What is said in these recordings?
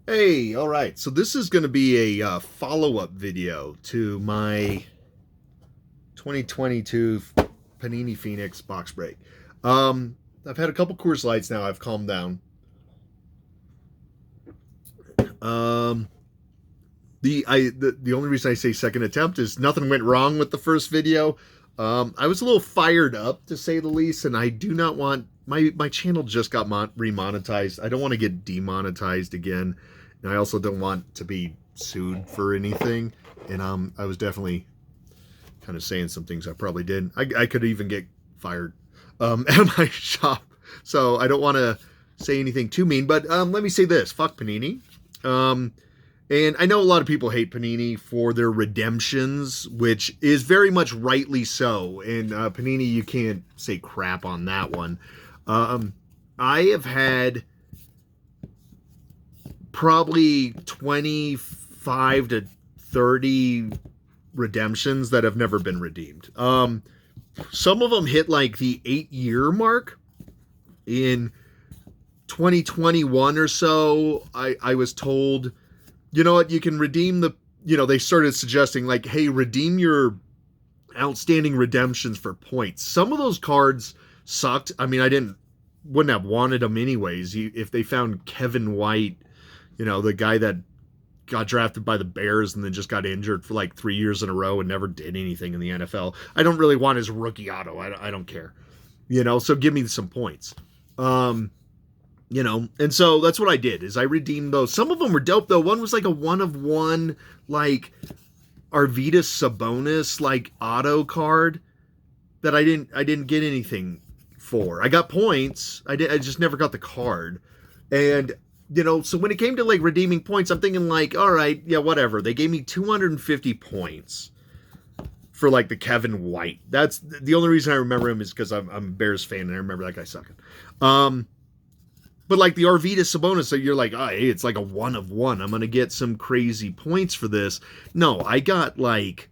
Hey, all right. So this is going to be a follow-up video to my 2022 Panini Phoenix box break. I've had a couple Coors Lights now. I've calmed down. Um, the only reason I say second attempt is nothing went wrong with the first video. I was a little fired up to say the least, and I do not want my channel just got remonetized. I don't want to get demonetized again, and I also don't want to be sued for anything. And I was definitely kind of saying some things I probably did. I could even get fired at my shop, so I don't want to say anything too mean. But let me say this: fuck Panini. Um, and I know a lot of people hate Panini for their redemptions, which is very much rightly so. And Panini, you can't say crap on that one. Um, I have had probably 25 to 30 redemptions that have never been redeemed. Some of them hit like the 8-year mark. In 2021 or so, I was told, you know what, you can redeem they started suggesting like, hey, redeem your outstanding redemptions for points. Some of those cards sucked. I mean, wouldn't have wanted them anyways. If they found Kevin White, the guy that got drafted by the Bears and then just got injured for like 3 years in a row and never did anything in the NFL. I don't really want his rookie auto. I don't care. So give me some points. And so that's what I did is I redeemed those. Some of them were dope though. One was like a 1 of 1, like Arvidas Sabonis, like auto card that I didn't get anything for. I got points. I just never got the card. And so when it came to like redeeming points, I'm thinking like, all right, yeah, whatever. They gave me 250 points for like the Kevin White. That's the only reason I remember him is because I'm a Bears fan and I remember that guy sucking. But like the Arvidas Sabonis, so you're like, oh, hey, it's like a 1 of 1. I'm gonna get some crazy points for this. No, I got like,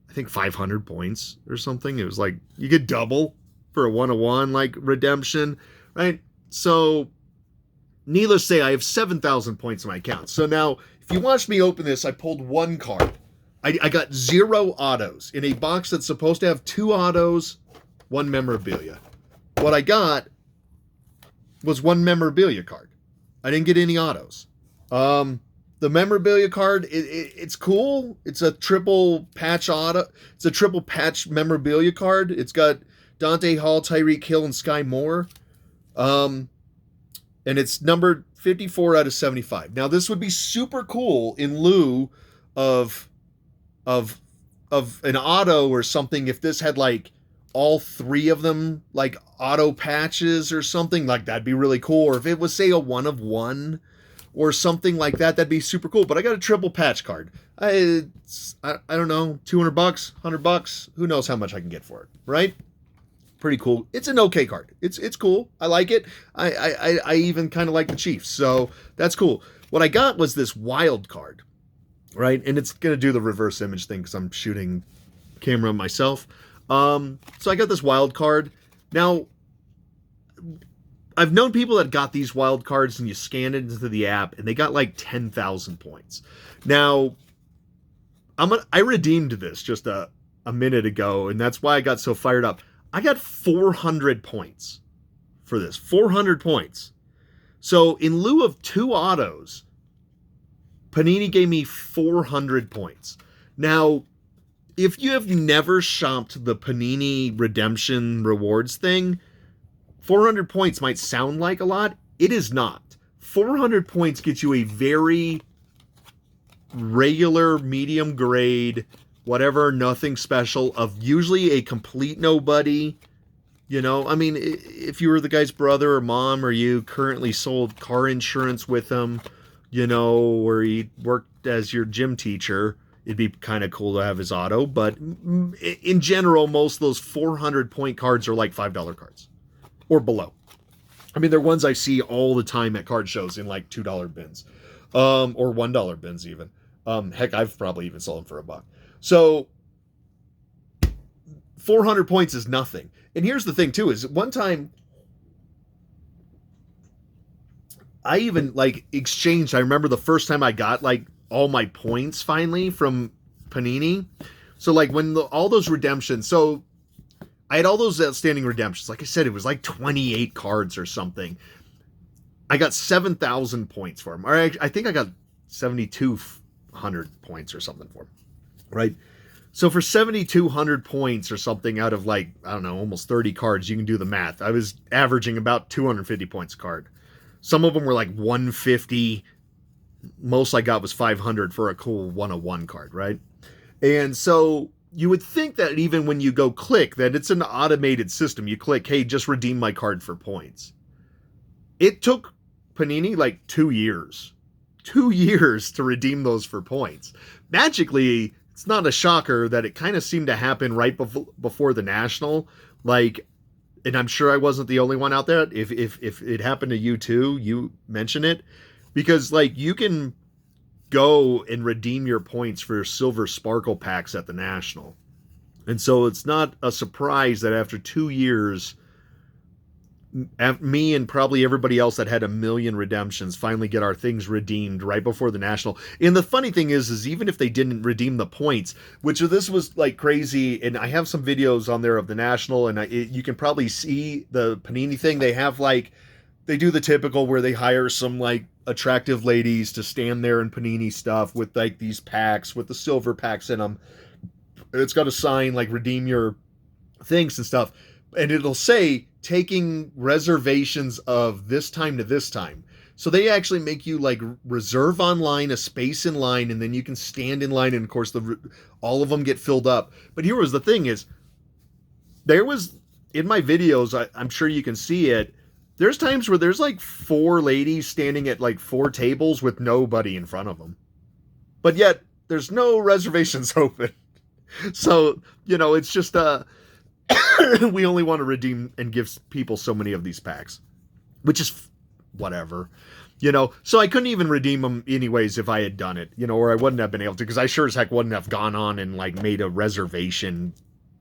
I think 500 points or something. It was like you get double for a 1 of 1 like redemption, right? So needless to say, I have 7,000 points in my account. So now, if you watch me open this, I pulled one card. I got 0 autos in a box that's supposed to have 2 autos, 1 memorabilia. What I got was 1 memorabilia card. I didn't get any autos. The memorabilia card, it's cool. It's a triple patch auto. It's a triple patch memorabilia card. It's got Dante Hall, Tyreek Hill, and Sky Moore. And it's numbered 54 out of 75. Now, this would be super cool in lieu of an auto or something if this had like all 3 of them like auto patches or something. Like that'd be really cool. Or if it was say a 1 of 1 or something like that, that'd be super cool. But I got a triple patch card. I don't know, $200, $100. Who knows how much I can get for it, right? Pretty cool. It's an okay card. It's cool. I like it. I even kind of like the Chiefs, so that's cool. What I got was this wild card, right? And it's gonna do the reverse image thing because I'm shooting camera myself. So I got this wild card. Now, I've known people that got these wild cards and you scan it into the app and they got like 10,000 points. Now, I redeemed this just a minute ago, and that's why I got so fired up. I got 400 points for this. 400 points. So in lieu of 2 autos, Panini gave me 400 points. Now, if you have never shopped the Panini redemption rewards thing, 400 points might sound like a lot. It is not. 400 points gets you a very regular, medium grade, whatever, nothing special, of usually a complete nobody. I mean, if you were the guy's brother or mom, or you currently sold car insurance with him, or he worked as your gym teacher, it'd be kind of cool to have his auto. But in general, most of those 400 point cards are like $5 cards or below. I mean, they're ones I see all the time at card shows in like $2 bins, or $1 bins even. Heck, I've probably even sold them for $1. So 400 points is nothing. And here's the thing too, is one time I even like exchanged. I remember the first time I got like all my points finally from Panini. So like when all those redemptions, so I had all those outstanding redemptions. Like I said, it was like 28 cards or something. I got 7,000 points for them. Or I think I got 7,200 points or something for them. Right? So for 7,200 points or something out of like, I don't know, almost 30 cards, you can do the math. I was averaging about 250 points a card. Some of them were like 150. Most I got was 500 for a cool 101 card, right? And so you would think that even when you go click, that it's an automated system. You click, hey, just redeem my card for points. It took Panini like 2 years. 2 years to redeem those for points. Magically, it's not a shocker that it kind of seemed to happen right before the National. Like, and I'm sure I wasn't the only one out there. If it happened to you too, you mention it. Because like you can go and redeem your points for silver sparkle packs at the National. And so it's not a surprise that after 2 years, me and probably everybody else that had a million redemptions finally get our things redeemed right before the National. And the funny thing is even if they didn't redeem the points, which this was like crazy, and I have some videos on there of the National, and you can probably see the Panini thing. They have like, they do the typical where they hire some like attractive ladies to stand there in Panini stuff with like these packs with the silver packs in them. It's got a sign like redeem your things and stuff. And it'll say taking reservations of this time to this time. So they actually make you like reserve online a space in line, and then you can stand in line, and of course all of them get filled up. But here was the thing is, there was in my videos, I'm sure you can see it, there's times where there's like 4 ladies standing at like 4 tables with nobody in front of them. But yet there's no reservations open. So, you know, it's just we only want to redeem and give people so many of these packs, which is whatever, you know. So I couldn't even redeem them anyways if I had done it, you know, or I wouldn't have been able to, because I sure as heck wouldn't have gone on and like made a reservation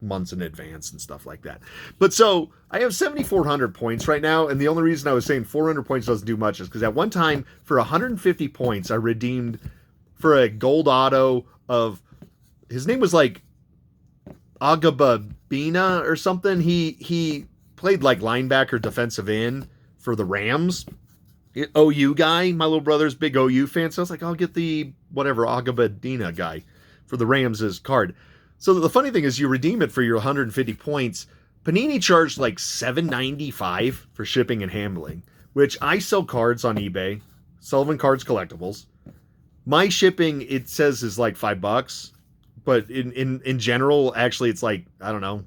months in advance and stuff like that. But so I have 7,400 points right now, and the only reason I was saying 400 points doesn't do much is because at one time for 150 points I redeemed for a gold auto of, his name was like Agababina or something. He played like linebacker, defensive end for the Rams. OU guy, my little brother's big OU fan, so I was like, I'll get the whatever Agabadina guy for the Rams' card. So the funny thing is, you redeem it for your 150 points. Panini charged like $7.95 for shipping and handling, which I sell cards on eBay, Sullivan Cards Collectibles. My shipping, it says, is like $5, but in general, actually, it's like, I don't know,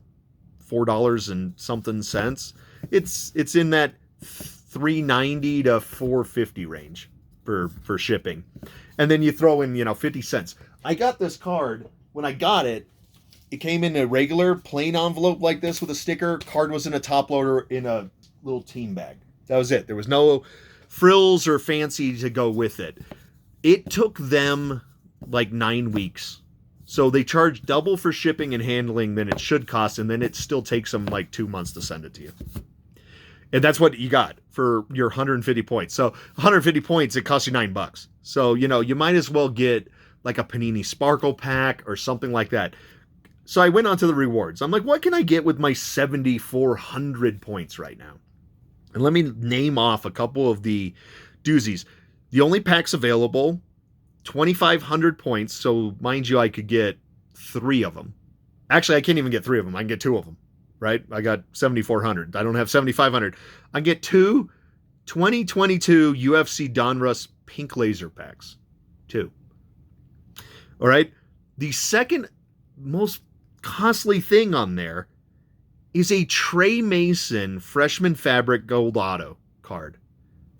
$4 and something cents. It's in that $3.90 to $4.50 range for shipping, and then you throw in 50 cents. I got this card when I got it. It came in a regular plain envelope like this with a sticker. Card was in a top loader in a little team bag. That was it. There was no frills or fancy to go with it. It took them like 9 weeks. So they charge double for shipping and handling than it should cost, and then it still takes them like 2 months to send it to you. And that's what you got for your 150 points. So 150 points, it costs you $9. So, you might as well get like a Panini Sparkle pack or something like that. So I went on to the rewards. I'm like, what can I get with my 7,400 points right now? And let me name off a couple of the doozies. The only packs available, 2,500 points. So mind you, I could get 3 of them. Actually, I can't even get 3 of them. I can get 2 of them, right? I got 7,400. I don't have 7,500. I get 2 2022 UFC Donruss pink laser packs. 2. All right. The second most costly thing on there is a Trey Mason freshman fabric gold auto card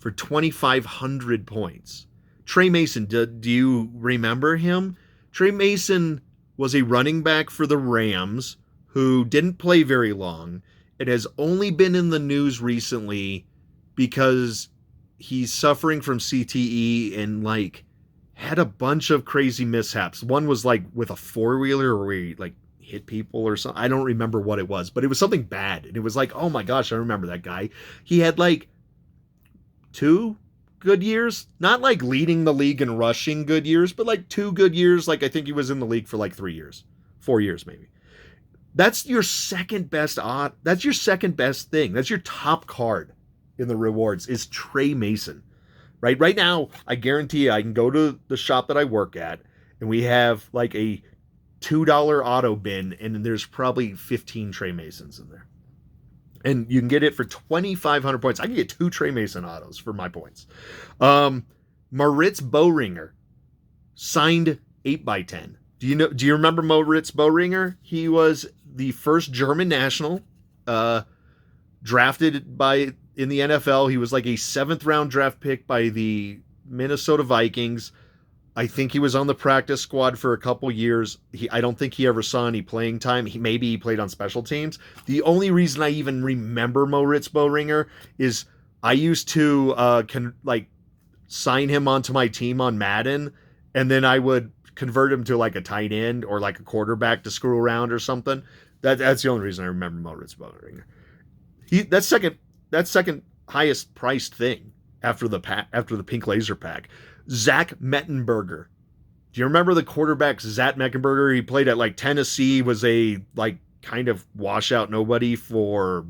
for 2,500 points. Trey Mason, do you remember him? Trey Mason was a running back for the Rams who didn't play very long. It has only been in the news recently because he's suffering from CTE and like had a bunch of crazy mishaps. One was like with a 4-wheeler where he like hit people or something. I don't remember what it was, but it was something bad. And it was like, oh my gosh, I remember that guy. He had like 2 good years. Not like leading the league and rushing good years, but like 2 good years. Like I think he was in the league for like 3 years, 4 years maybe. That's your second best odd. That's your second best thing. That's your top card in the rewards is Trey Mason. Right now, I guarantee you I can go to the shop that I work at and we have like a $2 auto bin and there's probably 15 Trey Masons in there. And you can get it for 2,500 points. I can get 2 Trey Mason autos for my points. Moritz Boehringer, signed 8x10. Do you remember Moritz Boehringer? He was the first German national drafted in the NFL. He was like a 7th round draft pick by the Minnesota Vikings. I think he was on the practice squad for a couple years. I don't think he ever saw any playing time. Maybe he played on special teams. The only reason I even remember Moritz Boehringer is I used to sign him onto my team on Madden, and then I would convert him to like a tight end or like a quarterback to screw around or something. That's the only reason I remember Moritz Boehringer. That's second highest priced thing after the pink laser pack. Zach Mettenberger. Do you remember the quarterback Zach Mettenberger? He played at like Tennessee, was a like kind of washout nobody for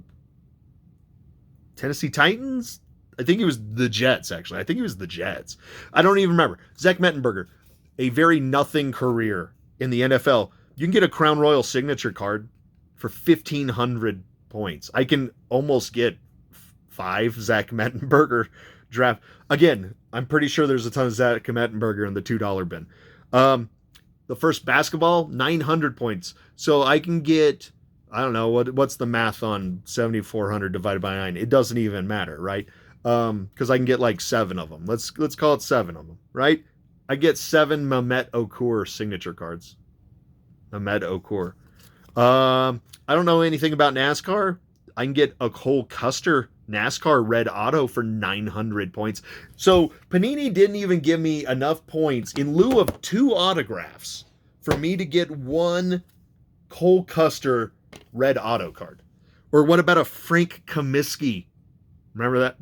Tennessee Titans. I think he was the Jets, actually. I think he was the Jets. I don't even remember. Zach Mettenberger, a very nothing career in the NFL. You can get a Crown Royal signature card for 1,500 points. I can almost get 5 Zach Mettenberger draft. Again, I'm pretty sure there's a ton of Zach Mettenberger in the $2 bin. The first basketball, 900 points. So I can get, I don't know, what's the math on 7,400 divided by 9? It doesn't even matter, right? Because I can get like 7 of them. Let's call it 7 of them, right? I get 7 Mehmet Okur signature cards. Mehmet Okur. I don't know anything about NASCAR. I can get a Cole Custer NASCAR red auto for 900 points. So Panini didn't even give me enough points in lieu of 2 autographs for me to get 1 Cole Custer red auto card. Or what about a Frank Kaminsky? Remember that?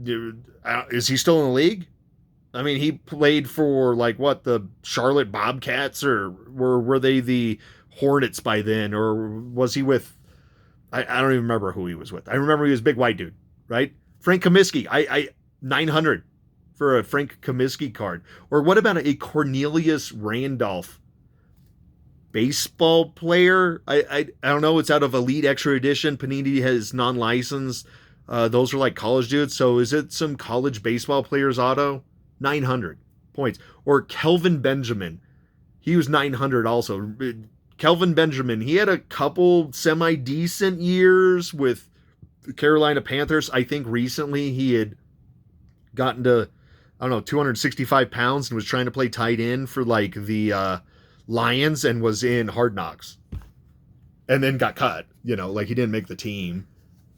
Is he still in the league? I mean, he played for like what, the Charlotte Bobcats, or were they the Hornets by then, or was he with? I don't even remember who he was with. I remember he was a big white dude, right? Frank Kaminsky. I 900 for a Frank Kaminsky card. Or what about a Cornelius Randolph baseball player? I don't know. It's out of Elite Extra Edition. Panini has non-licensed. Those are like college dudes. So is it some college baseball player's auto? 900 points. Or Kelvin Benjamin. He was 900 also. Kelvin Benjamin, he had a couple semi-decent years with the Carolina Panthers. I think recently he had gotten to, I don't know, 265 pounds and was trying to play tight end for like the Lions and was in Hard Knocks. And then got cut, like he didn't make the team.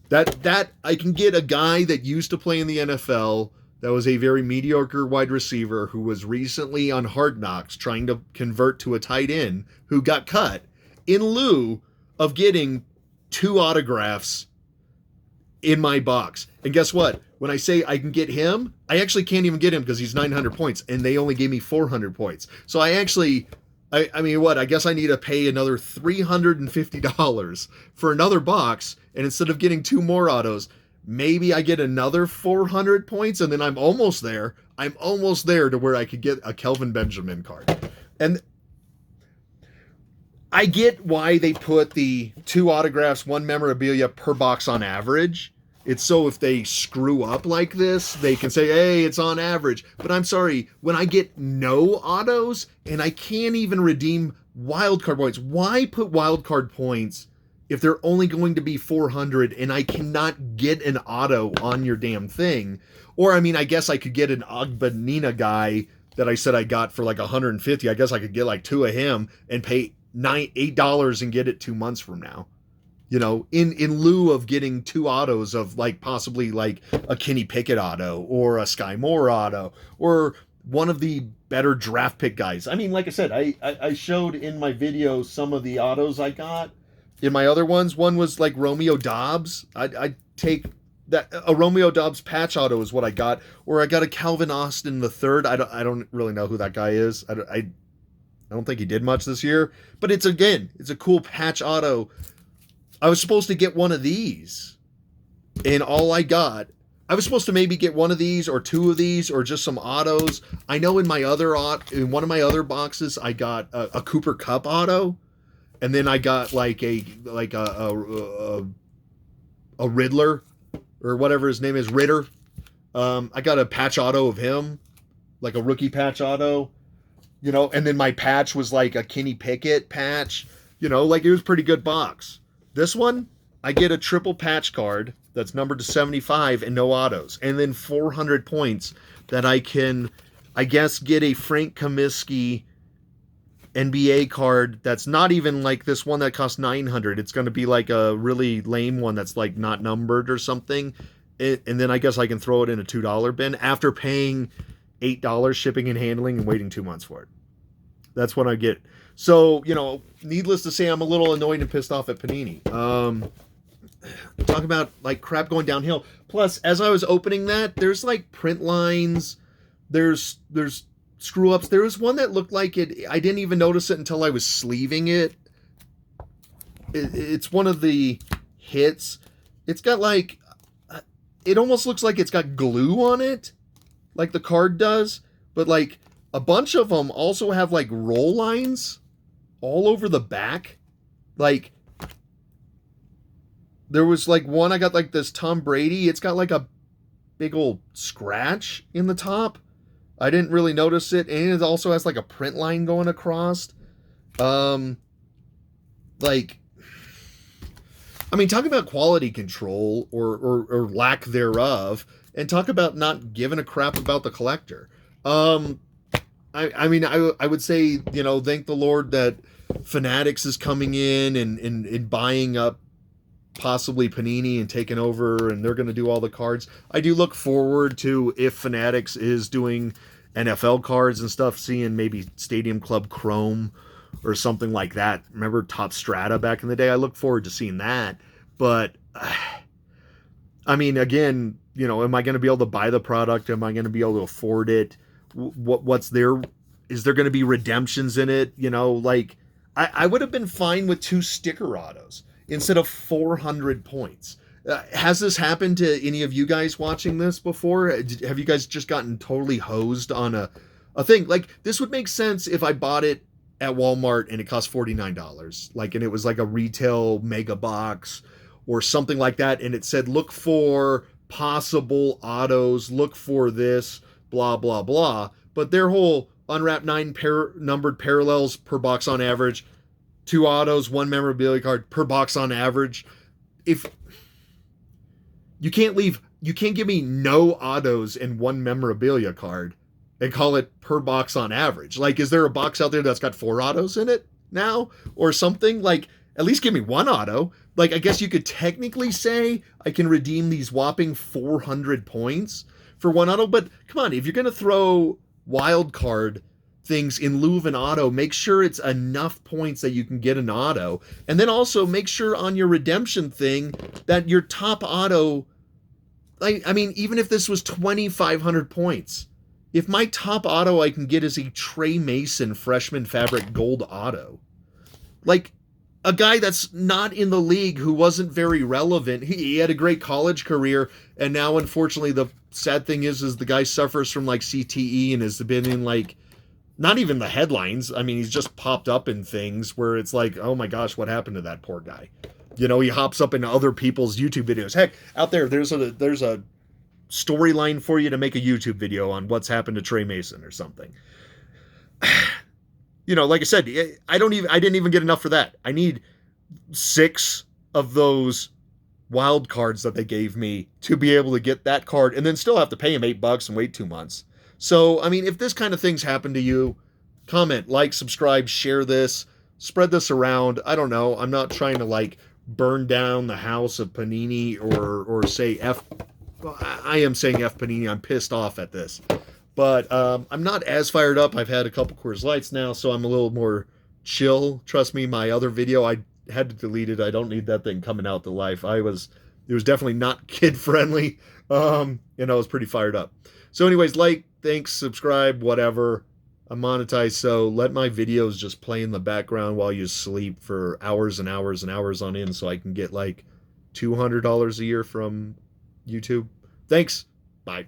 That I can get a guy that used to play in the NFL that was a very mediocre wide receiver who was recently on Hard Knocks trying to convert to a tight end who got cut in lieu of getting 2 autographs in my box. And guess what? When I say I can get him, I actually can't even get him because he's 900 points and they only gave me 400 points. So I mean, what? I guess I need to pay another $350 for another box. And instead of getting 2 more autos, maybe I get another 400 points, and then I'm almost there. I'm almost there to where I could get a Kelvin Benjamin card. And I get why they put the 2 autographs, 1 memorabilia per box on average. It's so if they screw up like this, they can say, hey, it's on average. But I'm sorry, when I get no autos and I can't even redeem wildcard points, why put wildcard points if they're only going to be 400 and I cannot get an auto on your damn thing? Or, I mean, I guess I could get an Ogbanina guy that I said I got for like 150. I guess I could get like 2 of him and pay $8 and get it 2 months from now. In lieu of getting 2 autos of like possibly like a Kenny Pickett auto or a Sky Moore auto or one of the better draft pick guys. I mean, like I said, I showed in my video some of the autos I got. In my other ones, one was like Romeo Dobbs. I'd take that a Romeo Dobbs patch auto is what I got, or I got a Calvin Austin the third. I don't really know who that guy is. I don't think he did much this year, but it's a cool patch auto. I was supposed to get one of these, and all I got, I was supposed to maybe get one of these or two of these or just some autos. I know in one of my other boxes I got a Cooper Cup auto, and then I got like a Riddler, or whatever his name is, Ritter. I got a patch auto of him, like a rookie patch auto, and then my patch was like a Kenny Pickett patch, like it was a pretty good box. This one, I get a triple patch card that's numbered to 75 and no autos, and then 400 points that I can, I guess, get a Frank Kaminsky NBA card that's not even like this one that costs 900. It's going to be like a really lame one that's like not numbered or something. And then I guess I can throw it in a $2 bin after paying $8 shipping and handling and waiting 2 months for it. That's what I get. So, needless to say, I'm a little annoyed and pissed off at Panini. Talk about like crap going downhill. Plus, as I was opening that, there's like print lines. There's screw ups. There was one that looked like it. I didn't even notice it until I was sleeving it. It's one of the hits. It's got like, it almost looks like it's got glue on it, like the card does. But like a bunch of them also have like roll lines all over the back. Like there was like one, I got like this Tom Brady. It's got like a big old scratch in the top. I didn't really notice it. And it also has like a print line going across. Talk about quality control or lack thereof, and talk about not giving a crap about the collector. I would say, thank the Lord that Fanatics is coming in and buying up possibly Panini and taking over, and they're going to do all the cards. I do look forward to, if Fanatics is doing NFL cards and stuff, seeing maybe Stadium Club Chrome or something like that. Remember Top Strata back in the day? I look forward to seeing that. But again, am I going to be able to buy the product? Am I going to be able to afford it? What's there? Is there going to be redemptions in it? I would have been fine with 2 sticker autos instead of 400 points. Has this happened to any of you guys watching this before? Have you guys just gotten totally hosed on a thing? Like, this would make sense if I bought it at Walmart and it cost $49. And it was like a retail mega box or something like that. And it said, look for possible autos, look for this, blah, blah, blah. But their whole unwrapped 9 numbered parallels per box on average, 2 autos, 1 memorabilia card per box on average. If you can't give me no autos and 1 memorabilia card and call it per box on average. Like, is there a box out there that's got 4 autos in it now or something? Like, at least give me 1 auto. Like, I guess you could technically say I can redeem these whopping 400 points for 1 auto. But come on, if you're going to throw wild card things in lieu of an auto, make sure it's enough points that you can get an auto. And then also make sure on your redemption thing that your top auto, even if this was 2,500 points, if my top auto I can get is a Trey Mason freshman fabric gold auto, like a guy that's not in the league, who wasn't very relevant, he had a great college career, and now unfortunately the sad thing is the guy suffers from like CTE and has been in like, not even the headlines. He's just popped up in things where it's like, oh my gosh, what happened to that poor guy? He hops up into other people's YouTube videos. Heck, out there's a storyline for you to make a YouTube video on what's happened to Trey Mason or something. Like I said, I didn't even get enough for that. I need 6 of those wild cards that they gave me to be able to get that card, and then still have to pay him $8 and wait 2 months. So, if this kind of things happen to you, comment, like, subscribe, share this, spread this around. I don't know. I'm not trying to like burn down the house of Panini or say I am saying F Panini. I'm pissed off at this. But I'm not as fired up. I've had a couple Coors Lights now, so I'm a little more chill. Trust me, my other video, I had to delete it. I don't need that thing coming out to life. I was It was definitely not kid friendly. And I was pretty fired up. So anyways, like, thanks, subscribe, whatever. I'm monetized, so let my videos just play in the background while you sleep for hours and hours and hours on end so I can get like $200 a year from YouTube. Thanks. Bye.